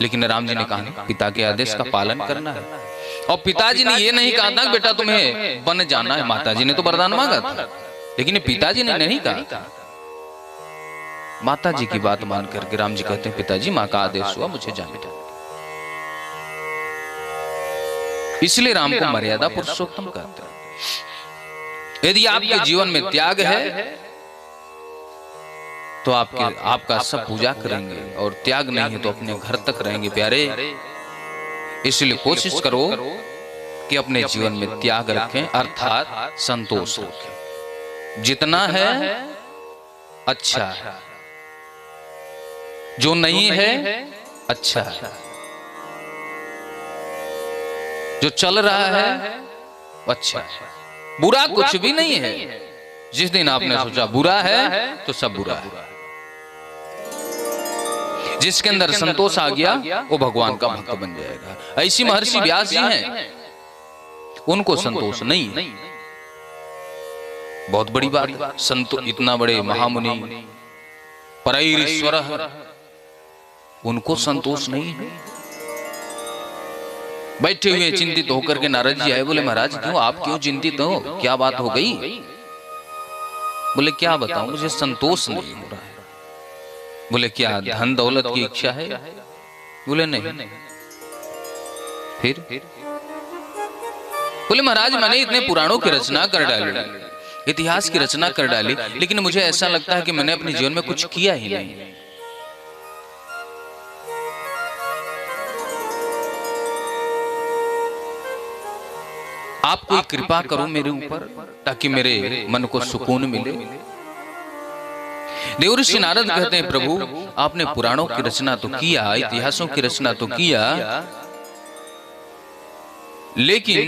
लेकिन राम जी ने कहा पिता के आदेश का पालन करना है। और पिताजी ने ये नहीं कहा था कि बेटा तुम्हें बन जाना है, माताजी ने तो वरदान मांगा था, लेकिन पिताजी ने नहीं कहा था। माता जी की बात मान करके राम जी कहते हैं पिताजी मां का आदेश हुआ, मुझे जाने दो। इसलिए राम को मर्यादा पुरुषोत्तम कहते हैं। यदि आपके जीवन में त्याग है तो आपका सब पूजा करेंगे, और त्याग नहीं है तो अपने घर तक रहेंगे प्यारे। इसलिए कोशिश करो कि अपने जीवन में त्याग रखें, अर्थात संतोष रखें। जितना है अच्छा है, जो नहीं है अच्छा है, जो चल रहा है अच्छा है, बुरा कुछ भी नहीं है। जिस दिन आपने सोचा बुरा है तो सब बुरा है। जिसके अंदर संतोष आ गया वो भगवान का भक्त बन जाएगा। ऐसी महर्षि व्यास जी हैं, उनको संतोष नहीं है, बहुत बड़ी बात है। संतो इतना बड़े महामुनि परैरीश्वर, उनको संतोष नहीं है। बैठे हुए चिंतित होकर के नारद जी आए, बोले महाराज क्यों, आप क्यों चिंतित हो, क्या बात हो गई? बोले क्या बताऊं, मुझे संतोष नहीं हो रहा है। बोले क्या धन दौलत की इच्छा है? बोले नहीं। फिर बोले महाराज मैंने इतने पुराणों की रचना कर डाली, इतिहास की रचना कर डाली, लेकिन मुझे ऐसा लगता है कि मैंने अपने जीवन में कुछ किया ही नहीं। आप कोई कृपा करो मेरे ऊपर ताकि मेरे मन को सुकून मिले। देवऋषि नारद कहते हैं प्रभु आपने पुराणों की रचना तो किया, इतिहासों की रचना तो किया, लेकिन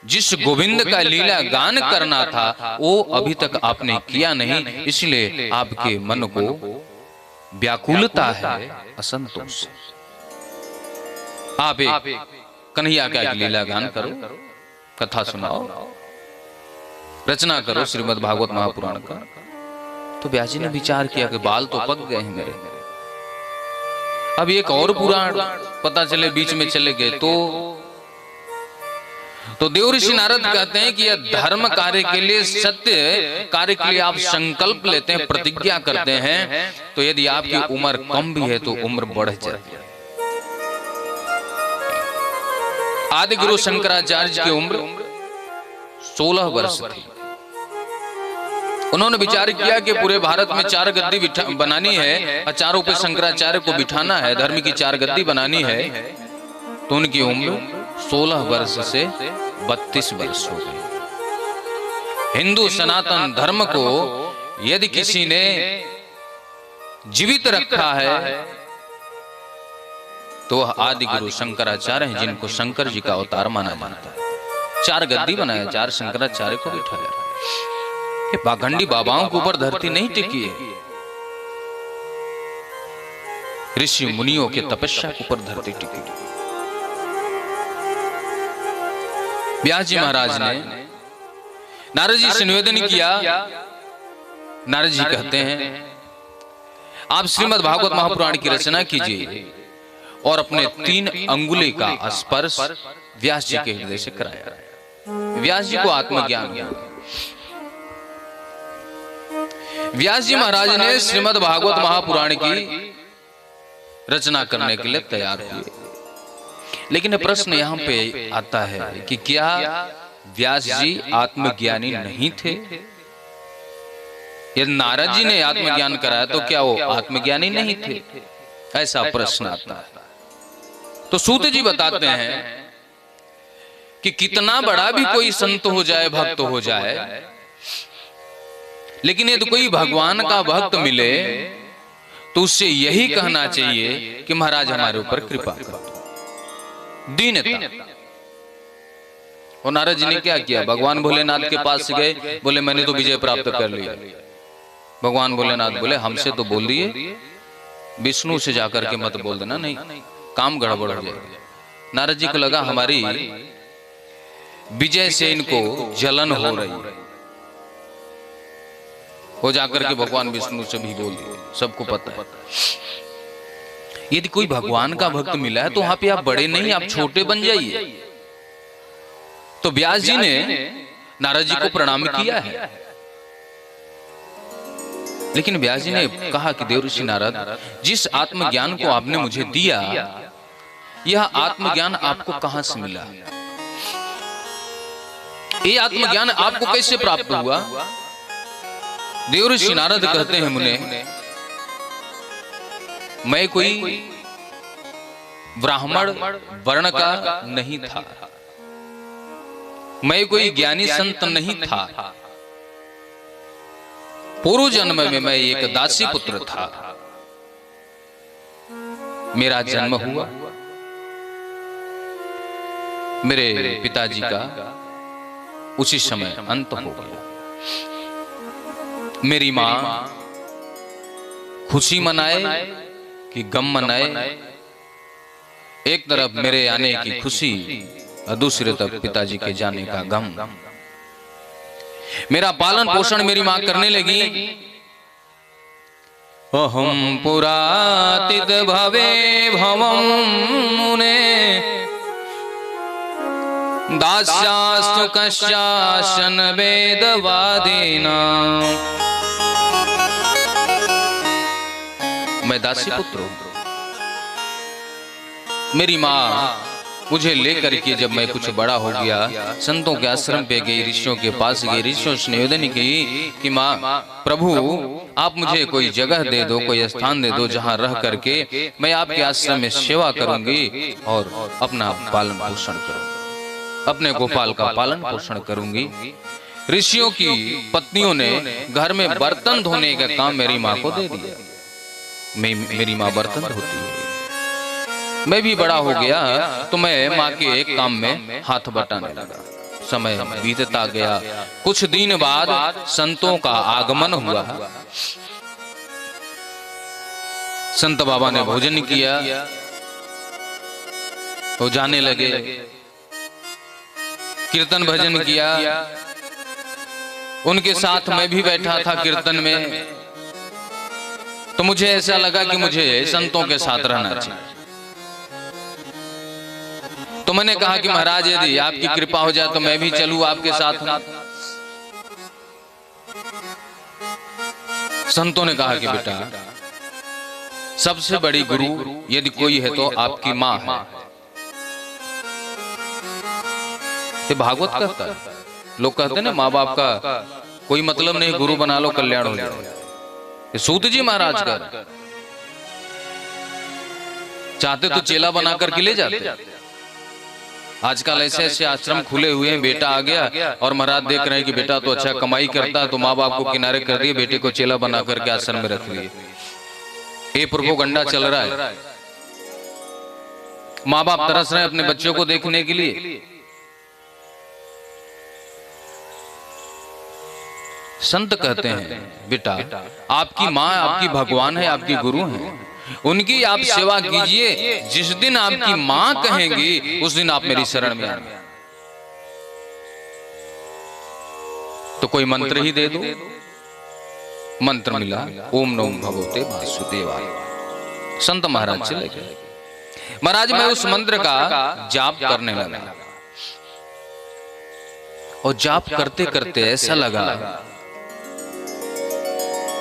जिस गोविंद का लीला गान करना था वो अभी तक आपने किया नहीं, इसलिए आपके मन को व्याकुलता है, असंतोष। आप कन्हैया का लीला गान करो, कथा सुनाओ, रचना करो श्रीमद् भागवत महापुराण का। तो व्यास जी ने विचार किया कि बाल तो पक गए हैं मेरे, अब एक और पुराण पता चले बीच में चले गए तो देवऋषि नारद कहते हैं कि यह धर्म कार्य के लिए, सत्य कार्य के लिए आप संकल्प लेते हैं, प्रतिज्ञा करते हैं, तो यदि आपकी उम्र कम भी है तो उम्र बढ़ जाती है। आदि गुरु शंकराचार्य की उम्र 16 वर्ष थी। उन्होंने विचार किया कि पूरे भारत में 4 गद्दी बनानी है और चारों पे शंकराचार्य को बिठाना है, धर्म की 4 गद्दी बनानी है। तो उनकी उम्र 16 वर्ष से 32 वर्ष हो गई। हिंदू सनातन धर्म को यदि किसी ने जीवित रखा है तो आदि गुरु शंकराचार्य हैं, जिनको शंकर जी का अवतार माना जाता है। 4 गद्दी बनाया, 4 शंकराचार्य को बिठाया। पाखंडी बाबाओं के ऊपर धरती नहीं टिकी है, ऋषि मुनियों के तपस्या के ऊपर धरती टिकी। व्यास जी महाराज ने नारद जी से निवेदन किया। नारद जी कहते हैं आप श्रीमद् भागवत महापुराण की रचना कीजिए, और अपने 3 अंगुली का स्पर्श व्यास जी के हृदय से कराया। व्यास जी को आत्मज्ञान हुआ। व्यास जी महाराज ने श्रीमद् भागवत महापुराण की रचना करने के लिए तैयार हुए। लेकिन प्रश्न यहाँ पे आता है कि क्या व्यास जी आत्मज्ञानी नहीं थे? यदि नारद जी ने आत्मज्ञान कराया तो क्या वो आत्मज्ञानी नहीं थे? ऐसा प्रश्न आता है। तो सूत जी बताते हैं कि कितना बड़ा भी कोई संत हो जाए, भक्त हो जाए, लेकिन यदि कोई भगवान का भक्त मिले तो उससे यही कहना चाहिए कि महाराज हमारे ऊपर कृपा करो, दीनता। और नारद जी ने क्या किया? भगवान भोलेनाथ के पास गए, बोले मैंने तो विजय प्राप्त कर लिया। भगवान भोलेनाथ बोले हमसे तो बोल दिए, विष्णु से जाकर के मत बोल देना, नहीं काम गड़बड़ हो जाएगा। नारद जी को लगा हमारी विजय से इनको जलन हो रही है, वो जाकर के भगवान विष्णु से भी बोल दिए, सबको पता है। यदि कोई भगवान का भक्त मिला है तो वहां पे आप बड़े नहीं, आप छोटे बन जाइए। तो व्यास जी ने नारद जी को प्रणाम किया है, लेकिन व्यास जी ने कहा कि देवऋषि नारद, जिस आत्मज्ञान को आपने मुझे दिया, यह आत्मज्ञान आपको कहां से मिला? ये आत्मज्ञान आपको कैसे प्राप्त हुआ? देवऋषि नारद कहते हैं, मुने, मैं कोई ब्राह्मण वर्ण का नहीं था, मैं कोई ज्ञानी संत नहीं था। पूर्व जन्म में मैं एक दासी पुत्र था। मेरा जन्म हुआ, मेरे पिताजी का उसी समय अंत हो गया। मेरी मां खुशी मनाए कि गम मनाए, एक तरफ मेरे आने की खुशी और दूसरी तरफ पिताजी के जाने का गम। मेरा पालन पोषण मेरी मां करने लगी। अहम पुरातित भवे भवम मुने, दास्यास्तु कस्याशन वेदवादिना। मैं दासी पुत्र हूं। मेरी मां मुझे लेकर के जब मैं कुछ बड़ा हो गया, संतों के आश्रम पे गई, ऋषियों के पास गई। ऋषियों से निवेदन की कि मां, प्रभु आप मुझे कोई जगह दे दो, कोई स्थान दे दो जहां रह करके मैं आपके आश्रम में सेवा करूंगी और अपना पालन पोषण करूंगी, अपने गोपाल का पालन पोषण करूंगी। ऋषियों की पत्नियों ने घर में बर्तन धोने का काम मेरी माँ को दे दिया। मेरी माँ बर्तन धोती है। मैं भी बड़ा हो गया तो मैं माँ के एक काम में हाथ बटाने लगा। समय बीतता गया। कुछ दिन बाद संतों का आगमन हुआ। संत बाबा ने भोजन किया, वो जाने लगे। कीर्तन भजन किया, उनके साथ मैं भी बैठा था कीर्तन में। तो मुझे ऐसा लगा कि मुझे संतों के साथ रहना चाहिए। तो मैंने कहा कि महाराज यदि आपकी कृपा हो जाए तो मैं भी चलूं आपके साथ। संतों ने कहा कि बेटा, सबसे बड़ी गुरु यदि कोई है तो आपकी माँ है। ये भागवत कहता है। लोग कहते हैं ना, माँ बाप का कोई मतलब नहीं, गुरु बना लो कल्याण हो जाए। ये सूत जी महाराज का चाहते तो चेला बना करके ले जाते। आजकल ऐसे ऐसे आश्रम खुले हुए हैं। बेटा आ गया और महाराज देख रहे हैं कि बेटा तो अच्छा कमाई करता है, तो माँ बाप को किनारे कर दिए, बेटे को चेला बना करके आश्रम में रख लिए। ये प्रोपोगंडा चल रहा है। माँ बाप तरस रहे हैं अपने बच्चों को देखने के लिए। संत कहते हैं, बेटा आपकी माँ आपकी भगवान है, आपकी गुरु है, उनकी आप सेवा कीजिए। जिस दिन आपकी माँ कहेंगी उस दिन आप मेरी शरण में आना। तो कोई मंत्र ही दे दो। मंत्र मिला, ओम नमो भगवते वासुदेवाय। संत महाराज चले गए। महाराज मैं उस मंत्र का जाप करने लगा और जाप करते करते ऐसा लगा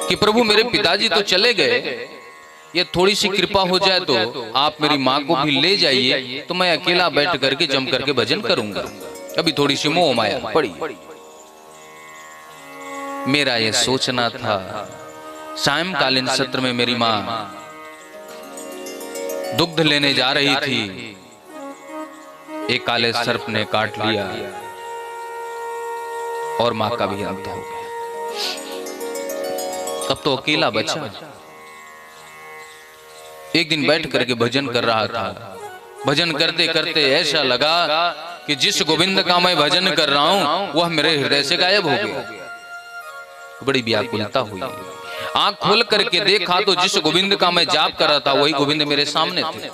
कि प्रभु मेरे पिताजी तो चले गए, ये थोड़ी सी कृपा हो जाए तो आप मेरी माँ को भी ले जाइए, तो मैं अकेला बैठ करके जम करके भजन करूंगा। अभी थोड़ी सी मोह माया पड़ी। मेरा ये सोचना था। सायंकालीन सत्र में मेरी माँ दुग्ध लेने जा रही थी। एक काले सर्प ने काट लिया और माँ का भी अंत हो गया। अब तो अकेला बचा। एक दिन बैठ करके भजन कर रहा था। भजन करते करते ऐसा लगा कि जिस गोविंद का मैं भजन कर रहा हूं वह मेरे हृदय से गायब हो गया। बड़ी व्याकुलता हुई। आंख खोल करके देखा तो जिस गोविंद का मैं जाप कर रहा था वही गोविंद मेरे सामने थे।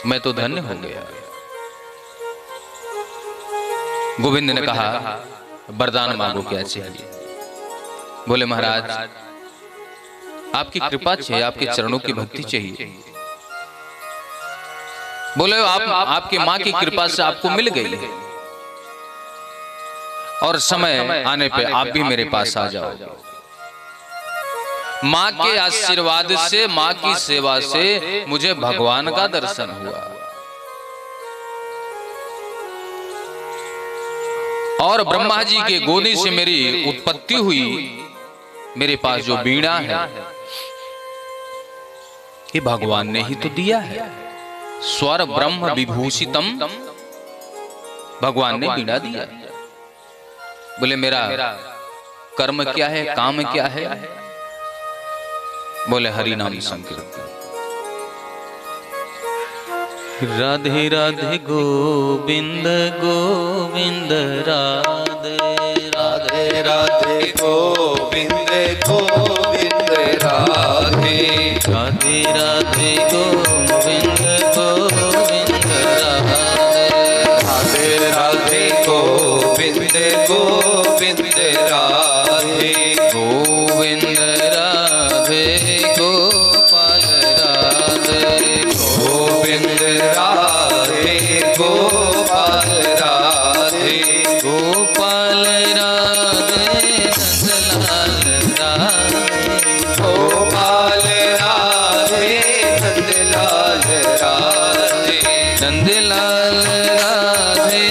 मैं तो धन्य हो गया। गोविंद ने कहा, वरदान मांगो, क्या चाहिए? बोले महाराज आपकी कृपा चाहिए, आपके चरणों की भक्ति चाहिए। बोले आपकी माँ की कृपा से आपको मिल गई है और समय आने पे आप भी मेरे पास आ जाओ। माँ के आशीर्वाद से, माँ की सेवा से मुझे भगवान का दर्शन हुआ और ब्रह्मा जी के गोदी से मेरी उत्पत्ति हुई। मेरे पास जो वीणा है ये भगवान ने ही तो दिया है। स्वर ब्रह्म विभूषितम, भगवान ने वीणा दिया। बोले मेरा कर्म क्या है, काम क्या है? बोले हरि नाम संकीर्तन। राधे राधे गोविंद गोविंद राधे राधे राधे गोविंद गोविंद राधे राधे राधे गोविंद गोविंद राधे राधे राधे गोविंद गोविंद राधे गोविंद राधे गोपाल राधे गोविंद राधे गोपाल राधे गोपाल राधे नंदलाल राधे गोपाल राधे नंदलाल राधे नंदलाल राधे